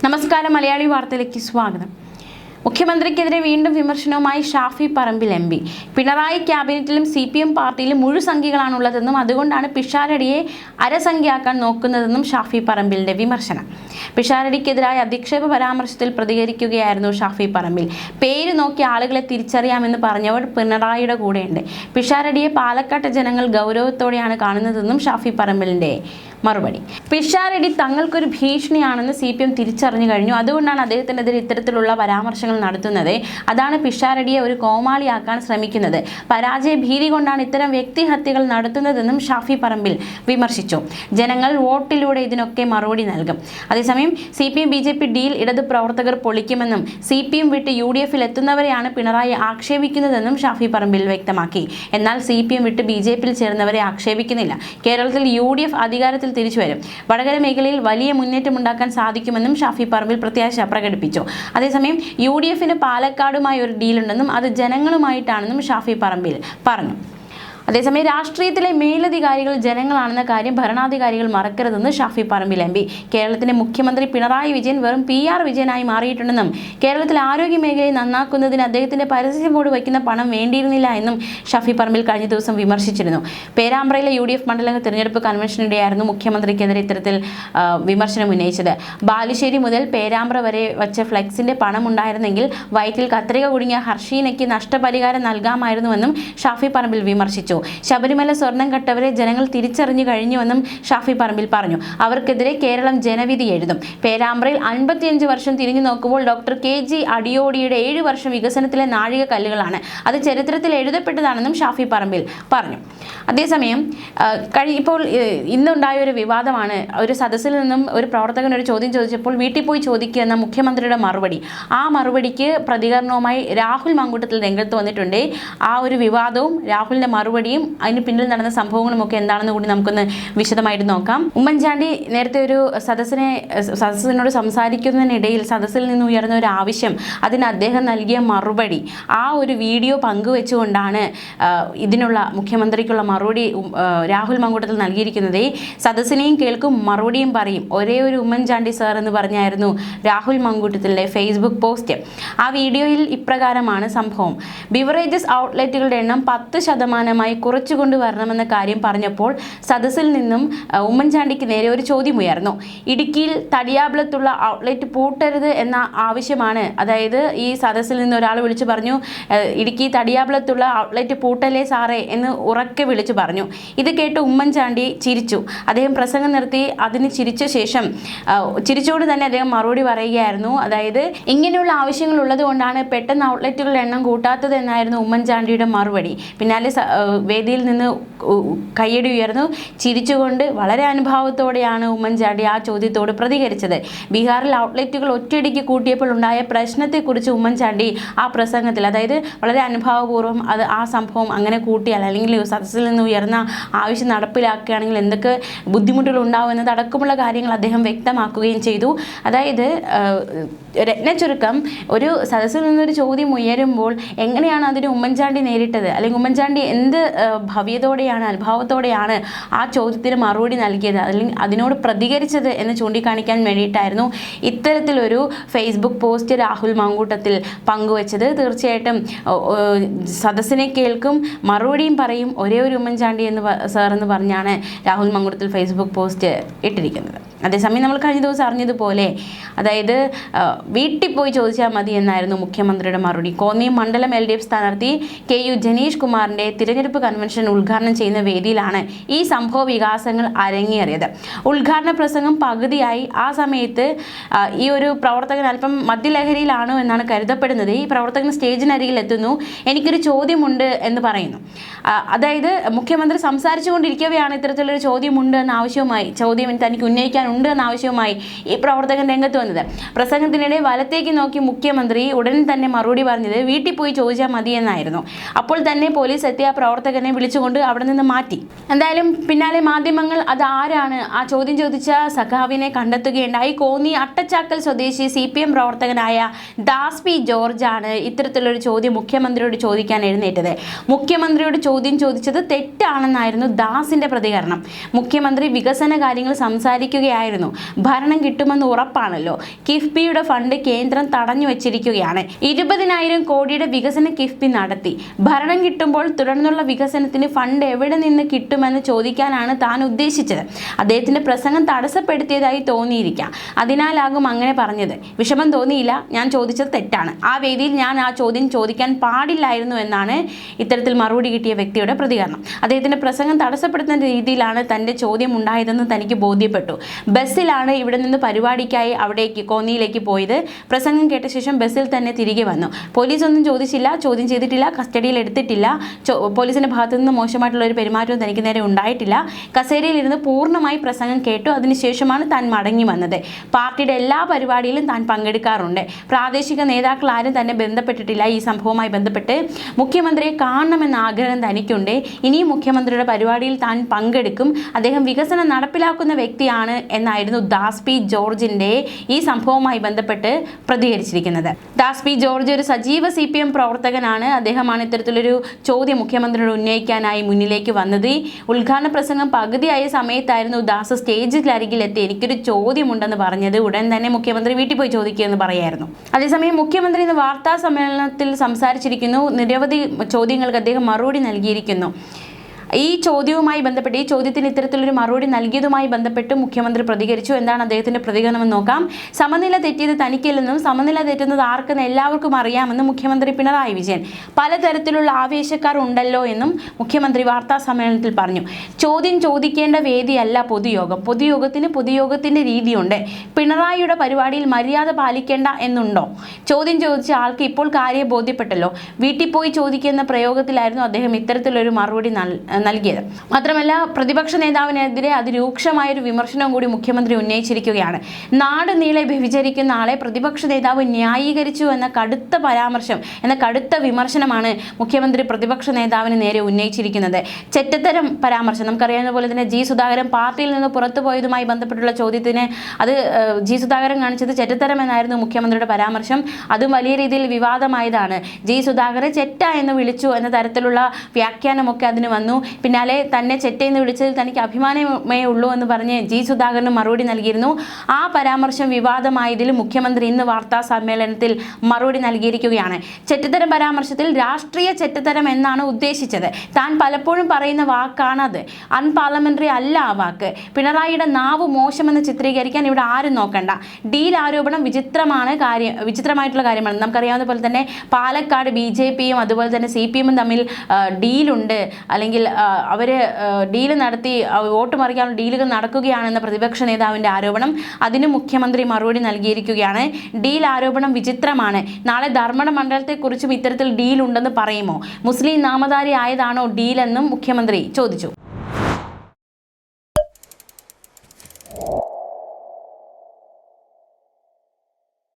നമസ്കാരം, മലയാളി വാർത്തയിലേക്ക് സ്വാഗതം. മുഖ്യമന്ത്രിക്കെതിരെ വീണ്ടും വിമർശനവുമായി Shafi Parambil M P. Pinarayi ക്യാബിനറ്റിലും CPM പാർട്ടിയിലും മുഴുസംഖ്യകളാണുള്ളതെന്നും അതുകൊണ്ടാണ് പിഷാരടിയെ അരസംഖ്യയാക്കാൻ നോക്കുന്നതെന്നും ഷാഫി പറമ്പിലിന്റെ വിമർശനം. പിഷാരടിക്കെതിരായ അധിക്ഷേപ പരാമർശത്തിൽ പ്രതികരിക്കുകയായിരുന്നു ഷാഫി പറമ്പിൽ. പേര് നോക്കി ആളുകളെ തിരിച്ചറിയാമെന്ന് പറഞ്ഞവർ പിണറായിയുടെ കൂടെയുണ്ട്. പിഷാരടിയെ പാലക്കാട്ടെ ജനങ്ങൾ ഗൗരവത്തോടെയാണ് കാണുന്നതെന്നും ഷാഫി പറമ്പിലിന്റെ മറുപടി. പിഷാരടി തങ്ങൾക്കൊരു ഭീഷണിയാണെന്ന് CPM തിരിച്ചറിഞ്ഞു കഴിഞ്ഞു. അതുകൊണ്ടാണ് അദ്ദേഹത്തിനെതിരെ ഇത്തരത്തിലുള്ള പരാമർശങ്ങൾ നടത്തുന്നത്. അതാണ് പിഷാരടിയെ ഒരു കോമാളിയാക്കാൻ ശ്രമിക്കുന്നത്. പരാജയ ഭീതി കൊണ്ടാണ് ഇത്തരം വ്യക്തിഹത്യകൾ നടത്തുന്നതെന്നും ഷാഫി പറമ്പിൽ വിമർശിച്ചു. ജനങ്ങൾ വോട്ടിലൂടെ ഇതിനൊക്കെ മറുപടി നൽകും. അതേസമയം CPM BJP ഡീൽ ഇടത് പ്രവർത്തകർ പൊളിക്കുമെന്നും CPM വിട്ട് UDFിൽ എത്തുന്നവരെയാണ് പിണറായി ആക്ഷേപിക്കുന്നതെന്നും ഷാഫി പറമ്പിൽ വ്യക്തമാക്കി. എന്നാൽ CPM വിട്ട് BJPയിൽ ചേർന്നവരെ ആക്ഷേപിക്കുന്നില്ല. കേരളത്തിൽ UDF അധികാരത്തിൽ തിരിച്ചു വരും. വടകര മേഖലയിൽ വലിയ മുന്നേറ്റമുണ്ടാക്കാൻ സാധിക്കുമെന്നും ഷാഫി പറമ്പിൽ പ്രത്യാശ പ്രകടിപ്പിച്ചു. അതേസമയം UDFിന് പാലക്കാടുമായി ഒരു ഡീലുണ്ടെന്നും അത് ജനങ്ങളുമായിട്ടാണെന്നും ഷാഫി പറമ്പിൽ പറഞ്ഞു. അതേസമയം രാഷ്ട്രീയത്തിലെ മേലധികാരികൾ ജനങ്ങളാണെന്ന കാര്യം ഭരണാധികാരികൾ മറക്കരുതെന്ന് ഷാഫി പറമ്പിൽ MP. കേരളത്തിന്റെ മുഖ്യമന്ത്രി പിണറായി വിജയൻ വെറും PR വിജയനായി മാറിയിട്ടുണ്ടെന്നും കേരളത്തിലെ ആരോഗ്യ മേഖലയെ നന്നാക്കുന്നതിന് അദ്ദേഹത്തിന്റെ പരസ്യം ബോർഡ് വയ്ക്കുന്ന പണം വേണ്ടിയിരുന്നില്ല എന്നും ഷാഫി പറമ്പിൽ കഴിഞ്ഞ ദിവസം വിമർശിച്ചിരുന്നു. പേരാമ്പ്രയിലെ UDF മണ്ഡലങ്ങൾ തിരഞ്ഞെടുപ്പ് കൺവെൻഷനിടെയായിരുന്നു മുഖ്യമന്ത്രിക്കെതിരെ ഇത്തരത്തിൽ വിമർശനം ഉന്നയിച്ചത്. ബാലുശ്ശേരി മുതൽ പേരാമ്പ്ര വരെ വച്ച ഫ്ലെക്സിന്റെ പണം ഉണ്ടായിരുന്നെങ്കിൽ വയറ്റിൽ കത്രിക കുടുങ്ങിയ ഹർഷീനയ്ക്ക് നഷ്ടപരിഹാരം നൽകാമായിരുന്നുവെന്നും ഷാഫി പറമ്പിൽ വിമർശിച്ചു. ശബരിമല സ്വർണം കട്ടവരെ ജനങ്ങൾ തിരിച്ചറിഞ്ഞു കഴിഞ്ഞുവെന്നും ഷാഫി പറമ്പിൽ പറഞ്ഞു. അവർക്കെതിരെ കേരളം ജനവിധി എഴുതും. പേരാമ്പ്രയിൽ 55 വർഷം തിരിഞ്ഞു നോക്കുമ്പോൾ ഡോക്ടർ KG അടിയോടിയുടെ 7 വർഷം വികസനത്തിലെ നാഴിക കല്ലുകളാണ്. അത് ചരിത്രത്തിൽ എഴുതപ്പെട്ടതാണെന്നും ഷാഫി പറമ്പിൽ പറഞ്ഞു. അതേസമയം ഇപ്പോൾ ഇന്നുണ്ടായ ഒരു വിവാദമാണ്. ഒരു സദസ്സിൽ നിന്നും ഒരു പ്രവർത്തകൻ ഒരു ചോദ്യം ചോദിച്ചപ്പോൾ വീട്ടിൽ പോയി ചോദിക്കുക എന്ന മുഖ്യമന്ത്രിയുടെ മറുപടി. ആ മറുപടിക്ക് പ്രതികരണവുമായി രാഹുൽ മാങ്കൂട്ടത്തിൽ രംഗത്ത് വന്നിട്ടുണ്ട്. ആ ഒരു വിവാദവും രാഹുലിന്റെ മറുപടി അതിന് പിന്നിൽ നടന്ന സംഭവങ്ങളും ഒക്കെ എന്താണെന്ന് കൂടി നമുക്കൊന്ന് വിശദമായിട്ട് നോക്കാം. ഉമ്മൻചാണ്ടി നേരത്തെ ഒരു സദസ്സിനോട് സംസാരിക്കുന്നതിനിടയിൽ സദസ്സിൽ നിന്ന് ഉയർന്ന ഒരു ആവശ്യം, അതിന് അദ്ദേഹം നൽകിയ മറുപടി, ആ ഒരു വീഡിയോ പങ്കുവെച്ചുകൊണ്ടാണ് ഇതിനുള്ള മുഖ്യമന്ത്രിക്കുള്ള മറുപടി രാഹുൽ മാങ്കൂട്ടത്തിൽ നൽകിയിരിക്കുന്നത്. സദസ്സിനെയും കേൾക്കും, മറുപടിയും പറയും, ഒരേ ഒരു ഉമ്മൻചാണ്ടി സാർ എന്ന് പറഞ്ഞായിരുന്നു രാഹുൽ മാങ്കൂട്ടത്തിലെ ഫേസ്ബുക്ക് പോസ്റ്റ്. ആ വീഡിയോയിൽ ഇപ്രകാരമാണ് സംഭവം. ബിവറേജസ് ഔട്ട്ലെറ്റുകളുടെ എണ്ണം 10% കുറച്ചുകൊണ്ട് വരണമെന്ന കാര്യം പറഞ്ഞപ്പോൾ സദസ്സിൽ നിന്നും ഉമ്മൻചാണ്ടിക്ക് നേരെ ഒരു ചോദ്യം ഉയർന്നു. ഇടുക്കിയിൽ തടിയാബ്ലത്തുള്ള ഔട്ട്ലെറ്റ് പൂട്ടരുത് എന്ന ആവശ്യമാണ്. അതായത് ഈ സദസ്സിൽ നിന്ന് ഒരാൾ വിളിച്ചു പറഞ്ഞു, ഇടുക്കി തടിയാബ്ലത്തുള്ള ഔട്ട്ലെറ്റ് പൂട്ടലേ സാറേ എന്ന് ഉറക്കെ വിളിച്ചു പറഞ്ഞു. ഇത് കേട്ട് ഉമ്മൻചാണ്ടി ചിരിച്ചു. അദ്ദേഹം പ്രസംഗം നിർത്തി. അതിന് ചിരിച്ച ശേഷം ചിരിച്ചുകൊണ്ട് തന്നെ അദ്ദേഹം മറുപടി പറയുകയായിരുന്നു. അതായത് ഇങ്ങനെയുള്ള ആവശ്യങ്ങൾ ഉള്ളത് കൊണ്ടാണ് പെട്ടെന്ന് ഔട്ട്ലെറ്റുകളുടെ എണ്ണം കൂട്ടാത്തത് എന്നായിരുന്നു ഉമ്മൻചാണ്ടിയുടെ മറുപടി. പിന്നാലെ വേദിയിൽ നിന്ന് കയ്യടി ഉയർന്നു. ചിരിച്ചുകൊണ്ട് വളരെ അനുഭാവത്തോടെയാണ് ഉമ്മൻചാണ്ടി ആ ചോദ്യത്തോട് പ്രതികരിച്ചത്. ബീഹാറിൽ ഔട്ട്ലെറ്റുകൾ ഒറ്റയടിക്ക് കൂട്ടിയപ്പോൾ ഉണ്ടായ പ്രശ്നത്തെക്കുറിച്ച് ഉമ്മൻചാണ്ടി ആ പ്രസംഗത്തിൽ, അതായത് വളരെ അനുഭാവപൂർവ്വം ആ സംഭവം അങ്ങനെ കൂട്ടിയാൽ അല്ലെങ്കിൽ സദസ്സിൽ നിന്ന് ഉയർന്ന ആവശ്യം നടപ്പിലാക്കുകയാണെങ്കിൽ എന്തൊക്കെ ബുദ്ധിമുട്ടുകൾ ഉണ്ടാവും എന്നതടക്കമുള്ള കാര്യങ്ങൾ അദ്ദേഹം വ്യക്തമാക്കുകയും ചെയ്തു. അതായത് രത്നചുരുക്കം, ഒരു സദസ്സിൽ നിന്നൊരു ചോദ്യം ഉയരുമ്പോൾ എങ്ങനെയാണ് അതിന് ഉമ്മൻചാണ്ടി നേരിട്ടത്, അല്ലെങ്കിൽ ഉമ്മൻചാണ്ടി എന്ത് ഭവ്യതയോടെയാണ് അനുഭാവത്തോടെയാണ് ആ ചോദ്യത്തിന് മറുപടി നൽകിയത്, അല്ലെങ്കിൽ അതിനോട് പ്രതികരിച്ചത് എന്ന് ചൂണ്ടിക്കാണിക്കാൻ വേണ്ടിയിട്ടായിരുന്നു ഇത്തരത്തിലൊരു ഫേസ്ബുക്ക് പോസ്റ്റ് രാഹുൽ മാങ്കൂട്ടത്തിൽ പങ്കുവച്ചത്. തീർച്ചയായിട്ടും സദസ്സിനെ കേൾക്കും, മറുപടിയും പറയും, ഒരേ ഒരു ഉമ്മൻചാണ്ടി സാർ എന്ന് പറഞ്ഞാണ് രാഹുൽ മാങ്കൂട്ടത്തിൽ ഫേസ്ബുക്ക് പോസ്റ്റ് ഇട്ടിരിക്കുന്നത്. അതേസമയം നമ്മൾ കഴിഞ്ഞ ദിവസം അറിഞ്ഞതുപോലെ, അതായത് വീട്ടിൽ പോയി ചോദിച്ചാൽ മതി എന്നായിരുന്നു മുഖ്യമന്ത്രിയുടെ മറുപടി. കോന്നി മണ്ഡലം LDF സ്ഥാനാർത്ഥി KU ജനീഷ് കുമാറിന്റെ തിരഞ്ഞെടുപ്പ് കൺവെൻഷൻ ഉദ്ഘാടനം ചെയ്യുന്ന വേദിയിലാണ് ഈ സംഭവ വികാസങ്ങൾ അരങ്ങേറിയത്. ഉദ്ഘാടന പ്രസംഗം പകുതിയായി. ആ സമയത്ത് ഈ ഒരു പ്രവർത്തകൻ അല്പം മദ്യലഹരിയിലാണോ എന്നാണ് കരുതപ്പെടുന്നത്. ഈ പ്രവർത്തകൻ സ്റ്റേജിനരികിൽ എത്തുന്നു. എനിക്കൊരു ചോദ്യമുണ്ട് എന്ന് പറയുന്നു. അതായത് മുഖ്യമന്ത്രി സംസാരിച്ചുകൊണ്ടിരിക്കവെയാണ് ഇത്തരത്തിലൊരു ചോദ്യമുണ്ട് എന്ന ആവശ്യവുമായി, ചോദ്യം തനിക്ക് ഉന്നയിക്കാനുണ്ട് എന്ന ആവശ്യവുമായി ഈ പ്രവർത്തകൻ രംഗത്ത് വന്നത്. പ്രസംഗത്തിനിടെ വലത്തേക്ക് നോക്കി മുഖ്യമന്ത്രി ഉടൻ തന്നെ മറുപടി പറഞ്ഞത് വീട്ടിൽ പോയി ചോദിച്ചാൽ മതി എന്നായിരുന്നു. അപ്പോൾ തന്നെ പോലീസ് എത്തിയ പ്രവർത്തകൻ പ്രവർത്തകനെ വിളിച്ചുകൊണ്ട് അവിടെ നിന്ന് മാറ്റി. എന്തായാലും പിന്നാലെ മാധ്യമങ്ങൾ അത് ആരാണ് ആ ചോദ്യം ചോദിച്ച സഖാവിനെ കണ്ടെത്തുകയുണ്ടായി. കോന്നി അട്ടച്ചാക്കൽ സ്വദേശി CPM പ്രവർത്തകനായ ദാസ് പി ജോർജ് ആണ് ഇത്തരത്തിലൊരു ചോദ്യം മുഖ്യമന്ത്രിയോട് ചോദിക്കാൻ എഴുന്നേറ്റത്. മുഖ്യമന്ത്രിയോട് ചോദ്യം ചോദിച്ചത് തെറ്റാണെന്നായിരുന്നു ദാസിന്റെ പ്രതികരണം. മുഖ്യമന്ത്രി വികസന കാര്യങ്ങൾ സംസാരിക്കുകയായിരുന്നു. ഭരണം കിട്ടുമെന്ന് ഉറപ്പാണല്ലോ. കിഫ്ബിയുടെ ഫണ്ട് കേന്ദ്രം തടഞ്ഞു വെച്ചിരിക്കുകയാണ്. 20,000 കോടിയുടെ വികസന കിഫ്ബി നടത്തി. ഭരണം കിട്ടുമ്പോൾ തുടർന്നുള്ള വികസനത്തിന് ഫണ്ട് എവിടെ നിന്ന് കിട്ടുമെന്ന് ചോദിക്കാനാണ് താൻ ഉദ്ദേശിച്ചത്. അദ്ദേഹത്തിന്റെ പ്രസംഗം തടസ്സപ്പെടുത്തിയതായി തോന്നിയിരിക്കാം. അതിനാലാകും അങ്ങനെ പറഞ്ഞത്. വിഷമം തോന്നിയില്ല. ഞാൻ ചോദിച്ചത് തെറ്റാണ്. ആ വേദിയിൽ ഞാൻ ആ ചോദ്യം ചോദിക്കാൻ പാടില്ലായിരുന്നു എന്നാണ് ഇത്തരത്തിൽ മറുപടി കിട്ടിയ വ്യക്തിയുടെ പ്രതികരണം. അദ്ദേഹത്തിന്റെ പ്രസംഗം തടസ്സപ്പെടുത്തുന്ന രീതിയിലാണ് തന്റെ ചോദ്യം ഉണ്ടായതെന്ന് തനിക്ക് ബോധ്യപ്പെട്ടു. ബസ്സിലാണ് ഇവിടെ നിന്ന് പരിപാടിക്കായി അവിടേക്ക് കോന്നിയിലേക്ക് പോയത്. പ്രസംഗം കേട്ട ശേഷം ബസ്സിൽ തന്നെ തിരികെ വന്നു. പോലീസ് ഒന്നും ചോദിച്ചില്ല, ചോദ്യം ചെയ്തിട്ടില്ല, കസ്റ്റഡിയിൽ എടുത്തിട്ടില്ല. പോലീസിന്റെ ഭാഗത്തു നിന്ന് മോശമായിട്ടുള്ള ഒരു പെരുമാറ്റവും തനിക്ക് നേരെ ഉണ്ടായിട്ടില്ല. കസേരയിൽ ഇരുന്ന് പൂർണ്ണമായി പ്രസംഗം കേട്ടു. അതിനുശേഷമാണ് താൻ മടങ്ങി വന്നത്. പാർട്ടിയുടെ എല്ലാ പരിപാടിയിലും താൻ പങ്കെടുക്കാറുണ്ട്. പ്രാദേശിക നേതാക്കൾ ആരും തന്നെ ബന്ധപ്പെട്ടിട്ടില്ല. ഈ സംഭവവുമായി ബന്ധപ്പെട്ട് മുഖ്യമന്ത്രിയെ കാണണമെന്ന ആഗ്രഹം തനിക്കുണ്ട്. ഇനിയും മുഖ്യമന്ത്രിയുടെ പരിപാടിയിൽ താൻ പങ്കെടുക്കും. അദ്ദേഹം വികസനം നടപ്പിലാക്കുന്ന വ്യക്തിയാണ് എന്നായിരുന്നു ദാസ് പി ജോർജിന്റെ ഈ സംഭവവുമായി ബന്ധപ്പെട്ട് പ്രതികരിച്ചിരിക്കുന്നത്. ദാസ് പി ജോർജ് ഒരു സജീവ CPM പ്രവർത്തകനാണ്. അദ്ദേഹമാണ് ഇത്തരത്തിലൊരു ചോദ്യം മുഖ്യമന്ത്രിയോട് ഉന്നയിക്കാനായി മുന്നിലേക്ക് വന്നത്. ഉദ്ഘാടന പ്രസംഗം പകുതിയായ സമയത്തായിരുന്നു ദാസ് സ്റ്റേജിലരികിലെത്തി എനിക്കൊരു ചോദ്യമുണ്ടെന്ന് പറഞ്ഞത്. ഉടൻ തന്നെ മുഖ്യമന്ത്രി വീട്ടിൽ പോയി ചോദിക്കുമെന്ന് പറയായിരുന്നു. അതേസമയം മുഖ്യമന്ത്രി ഇന്ന് വാർത്താ സമ്മേളനത്തിൽ സംസാരിച്ചിരിക്കുന്നു. നിരവധി ചോദ്യങ്ങൾക്ക് അദ്ദേഹം മറുപടി നൽകിയിരിക്കുന്നു. ഈ ചോദ്യവുമായി ബന്ധപ്പെട്ട് ഈ ചോദ്യത്തിന് ഇത്തരത്തിലൊരു മറുപടി നൽകിയതുമായി ബന്ധപ്പെട്ട് മുഖ്യമന്ത്രി പ്രതികരിച്ചു. എന്താണ് അദ്ദേഹത്തിന്റെ പ്രതികരണമെന്ന് നോക്കാം. സമനില തെറ്റിയത് തനിക്കില്ലെന്നും സമനില തെറ്റുന്നത് ആർക്കെന്ന് എല്ലാവർക്കും അറിയാമെന്നും മുഖ്യമന്ത്രി പിണറായി വിജയൻ. പലതരത്തിലുള്ള ആവേശക്കാർ ഉണ്ടല്ലോ എന്നും മുഖ്യമന്ത്രി വാർത്താ സമ്മേളനത്തിൽ പറഞ്ഞു. ചോദ്യം ചോദിക്കേണ്ട വേദിയല്ല പൊതുയോഗം. പൊതുയോഗത്തിന്റെ രീതിയുണ്ട്. പിണറായിയുടെ പരിപാടിയിൽ മര്യാദ പാലിക്കേണ്ട എന്നുണ്ടോ? ചോദ്യം ചോദിച്ച ആൾക്ക് ഇപ്പോൾ കാര്യം ബോധ്യപ്പെട്ടല്ലോ. വീട്ടിൽ പോയി ചോദിക്കുന്ന പ്രയോഗത്തിലായിരുന്നു അദ്ദേഹം ഇത്തരത്തിലൊരു മറുപടി നൽകിയത്. മാത്രമല്ല പ്രതിപക്ഷ നേതാവിനെതിരെ അതിരൂക്ഷമായൊരു വിമർശനം കൂടി മുഖ്യമന്ത്രി ഉന്നയിച്ചിരിക്കുകയാണ്. നാട് നീളെ വ്യഭിചരിക്കുന്ന ആളെ പ്രതിപക്ഷ നേതാവ് ന്യായീകരിച്ചു എന്ന കടുത്ത വിമർശനമാണ് മുഖ്യമന്ത്രി പ്രതിപക്ഷ നേതാവിന് നേരെ ഉന്നയിച്ചിരിക്കുന്നത്. ചെറ്റത്തരം പരാമർശം. നമുക്കറിയാവുന്ന പോലെ തന്നെ സുധാകരൻ പാർട്ടിയിൽ നിന്ന് പുറത്തു പോയതുമായി ബന്ധപ്പെട്ടുള്ള ചോദ്യത്തിന് അത് സുധാകരൻ കാണിച്ചത് ചെറ്റത്തരം എന്നായിരുന്നു മുഖ്യമന്ത്രിയുടെ പരാമർശം. അതും വലിയ രീതിയിൽ വിവാദമായതാണ്. സുധാകരൻ ചെറ്റ എന്ന് വിളിച്ചു എന്ന തരത്തിലുള്ള വ്യാഖ്യാനമൊക്കെ അതിന് വന്നു. പിന്നാലെ തന്നെ ചെറ്റയെന്ന് വിളിച്ചതിൽ തനിക്ക് അഭിമാനമേ ഉള്ളൂ എന്ന് പറഞ്ഞ് സുധാകരന് മറുപടി നൽകിയിരുന്നു. ആ പരാമർശം വിവാദമായതിൽ മുഖ്യമന്ത്രി ഇന്ന് വാർത്താ സമ്മേളനത്തിൽ മറുപടി നൽകിയിരിക്കുകയാണ്. ചെറ്റത്തരം പരാമർശത്തിൽ രാഷ്ട്രീയ ചെറ്റത്തരം എന്നാണ് ഉദ്ദേശിച്ചത്. താൻ പലപ്പോഴും പറയുന്ന വാക്കാണത്. അൺപാർലമെന്ററി അല്ല ആ വാക്ക്. പിണറായിയുടെ നാവ് മോശമെന്ന് ചിത്രീകരിക്കാൻ ഇവിടെ ആരും നോക്കണ്ട. ഡീൽ ആരോപണം വിചിത്രമായിട്ടുള്ള കാര്യമാണ്. നമുക്കറിയാവുന്ന പോലെ തന്നെ പാലക്കാട് BJPയും അതുപോലെ തന്നെ CPMും തമ്മിൽ ഡീലുണ്ട്, അല്ലെങ്കിൽ അവർ ഡീല് നടത്തി വോട്ട് മറിക്കാനുള്ള ഡീലുകൾ നടക്കുകയാണെന്ന പ്രതിപക്ഷ നേതാവിൻ്റെ ആരോപണം. അതിന് മുഖ്യമന്ത്രി മറുപടി നൽകിയിരിക്കുകയാണ്. ഡീൽ ആരോപണം വിചിത്രമാണ്. നാളെ ധർമ്മട മണ്ഡലത്തെക്കുറിച്ചും ഇത്തരത്തിൽ ഡീൽ ഉണ്ടെന്ന് പറയുമോ? മുസ്ലിം നാമധാരി ആയതാണോ ഡീലെന്നും മുഖ്യമന്ത്രി ചോദിച്ചു.